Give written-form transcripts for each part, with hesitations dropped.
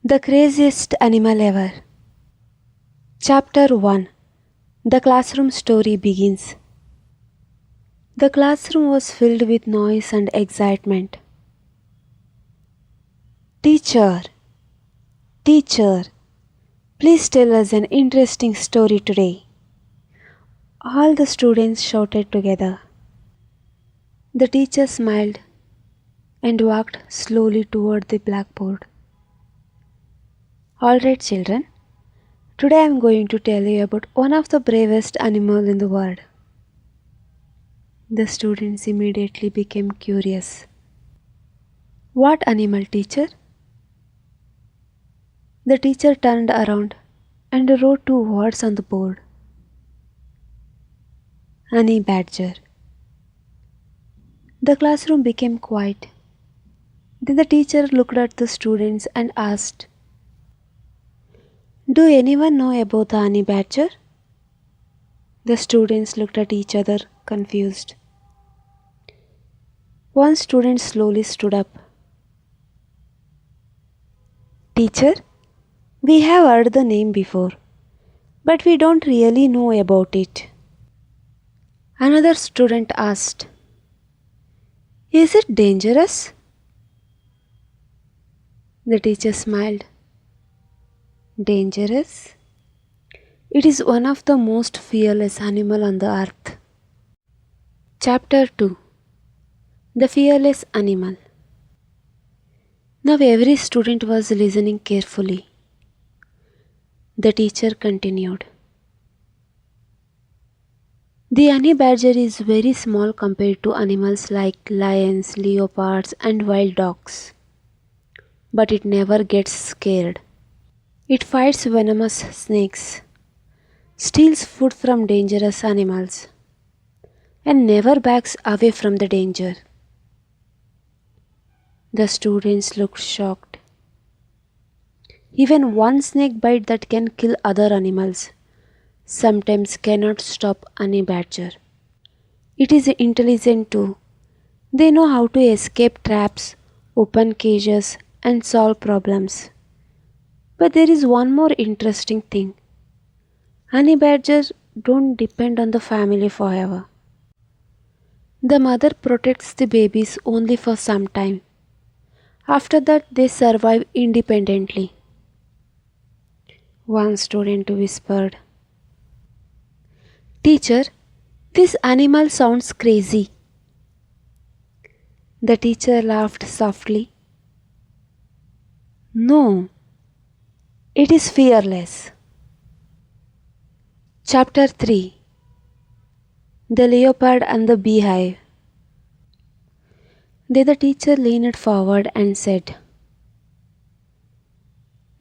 The craziest animal ever. Chapter 1. The classroom story begins. The classroom was filled with noise and excitement. Teacher, teacher, please tell us an interesting story today. All the students shouted together. The teacher smiled and walked slowly toward the blackboard. Alright, children, today I am going to tell you about one of the bravest animals in the world. The students immediately became curious. What animal, teacher? The teacher turned around and wrote two words on the board. Honey badger. The classroom became quiet. Then the teacher looked at the students and asked, do anyone know about the honey badger? The students looked at each other, confused. One student slowly stood up. Teacher, we have heard the name before, but we don't really know about it. Another student asked, is it dangerous? The teacher smiled. Dangerous? It is one of the most fearless animals on the earth. Chapter 2. The fearless animal. Now every student was listening carefully. The teacher continued. The honey badger is very small compared to animals like lions, leopards, and wild dogs. But it never gets scared. It fights venomous snakes, steals food from dangerous animals, and never backs away from the danger. The students looked shocked. Even one snake bite that can kill other animals sometimes cannot stop honey badger. It is intelligent too. They know how to escape traps, open cages, and solve problems. But there is one more interesting thing. Honey badgers don't depend on the family forever. The mother protects the babies only for some time. After that, they survive independently. One student whispered, teacher, this animal sounds crazy. The teacher laughed softly. No, it is fearless. Chapter 3. The leopard and the beehive. Then the teacher leaned forward and said,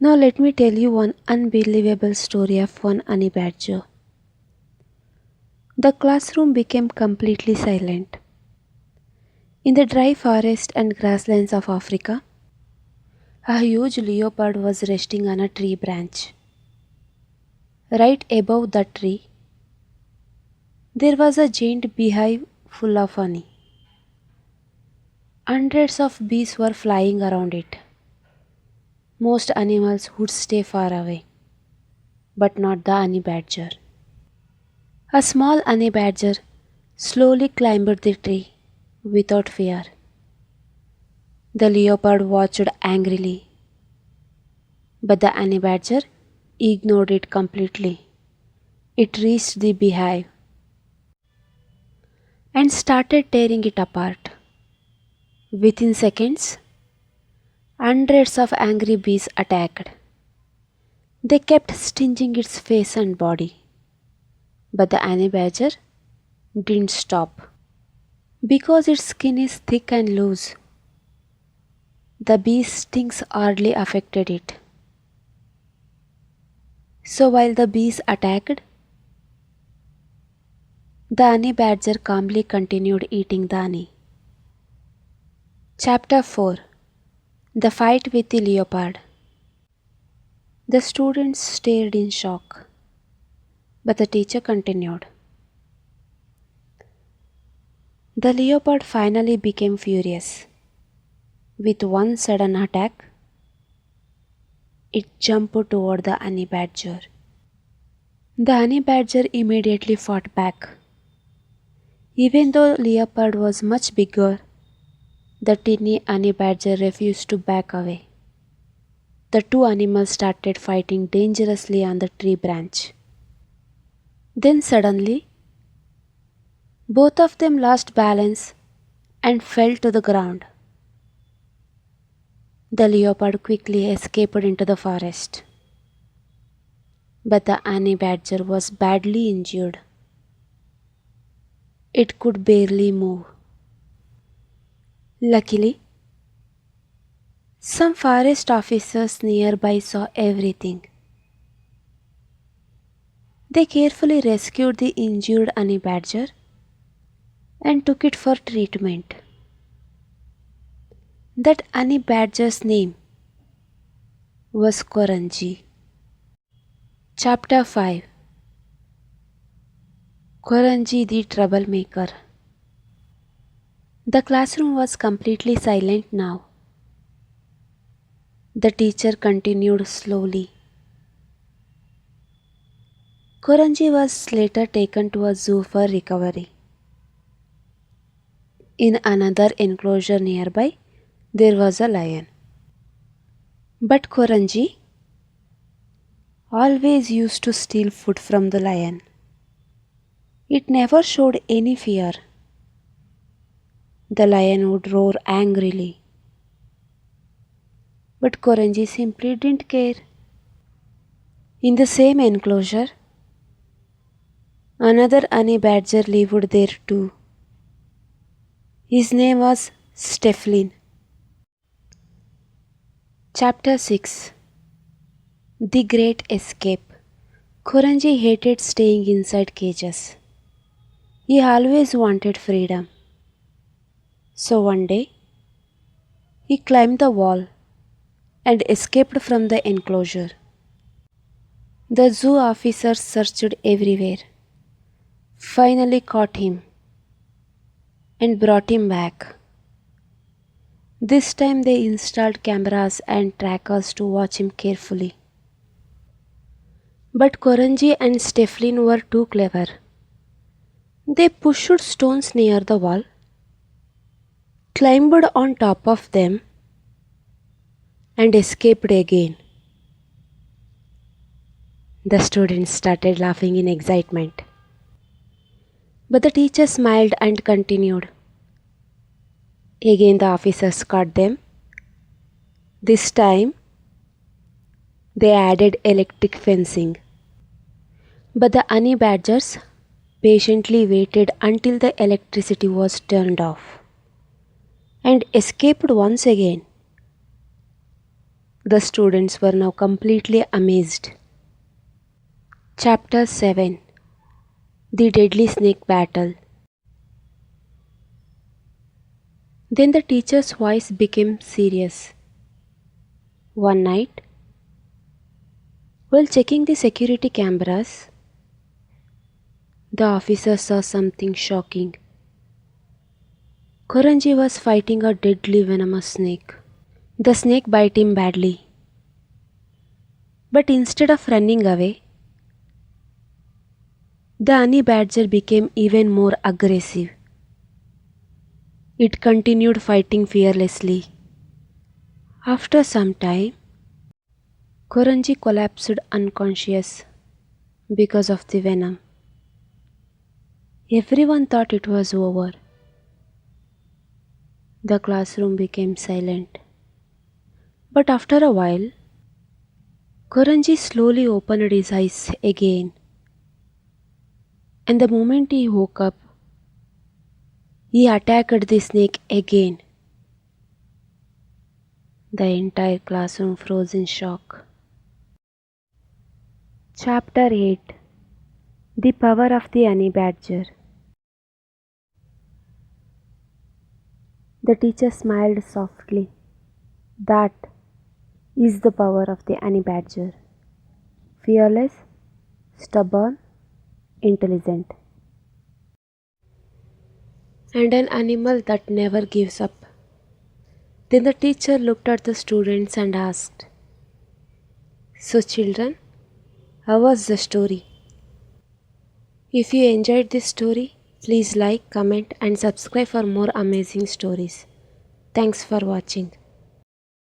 now let me tell you one unbelievable story of one honey badger. The classroom became completely silent. In the dry forest and grasslands of Africa, a huge leopard was resting on a tree branch. Right above the tree, there was a giant beehive full of honey. Hundreds of bees were flying around it. Most animals would stay far away, but not the honey badger. A small honey badger slowly climbed the tree without fear. The leopard watched angrily, but the honey badger ignored it completely. It reached the beehive and started tearing it apart. Within seconds, hundreds of angry bees attacked. They kept stinging its face and body, but the honey badger didn't stop. Because its skin is thick and loose, the bee's stings hardly affected it. So while the bees attacked, the honey badger calmly continued eating the honey. Chapter 4. The fight with the leopard. The students stared in shock, but the teacher continued. The leopard finally became furious. With one sudden attack, It jumped toward the honey badger. The honey badger immediately fought back. Even though leopard was much bigger, the tiny honey badger refused to back away. The two animals started fighting dangerously on the tree branch. Then suddenly, both of them lost balance and fell to the ground. The leopard quickly escaped into the forest. But the honey badger was badly injured. It could barely move. Luckily, some forest officers nearby saw everything. They carefully rescued the injured honey badger and took it for treatment. That honey badger's name was Koranji. Chapter 5. Koranji the Troublemaker. The classroom was completely silent now. The teacher continued slowly. Koranji was later taken to a zoo for recovery. In another enclosure nearby, there was a lion. But Koranji always used to steal food from the lion. It never showed any fear. The lion would roar angrily. But Koranji simply didn't care. In the same enclosure, another honey badger lived there too. His name was Steflin. Chapter 6. The Great Escape. Koranji hated staying inside cages. He always wanted freedom. So one day, he climbed the wall and escaped from the enclosure. The zoo officers searched everywhere, finally caught him, and brought him back. This time they installed cameras and trackers to watch him carefully. But Koranji and Steflin were too clever. They pushed stones near the wall, climbed on top of them, and escaped again. The students started laughing in excitement. But the teacher smiled and continued. Again the officers caught them. This time they added electric fencing. But the honey badgers patiently waited until the electricity was turned off and escaped once again. The students were now completely amazed. Chapter 7. The Deadly Snake Battle. Then the teacher's voice became serious. One night, while checking the security cameras, the officer saw something shocking. Koranji was fighting a deadly venomous snake. The snake bit him badly. But instead of running away, the honey badger became even more aggressive. It continued fighting fearlessly. After some time, Koranji collapsed unconscious because of the venom. Everyone thought it was over. The classroom became silent. But after a while, Koranji slowly opened his eyes again. And the moment he woke up, he attacked the snake again. The entire classroom froze in shock. Chapter 8. The Power of the Honey Badger. The teacher smiled softly. That is the power of the honey badger. Fearless, stubborn, intelligent. And an animal that never gives up. Then the teacher looked at the students and asked, So, children, how was the story? If you enjoyed this story, please like, comment, and subscribe for more amazing stories. Thanks for watching.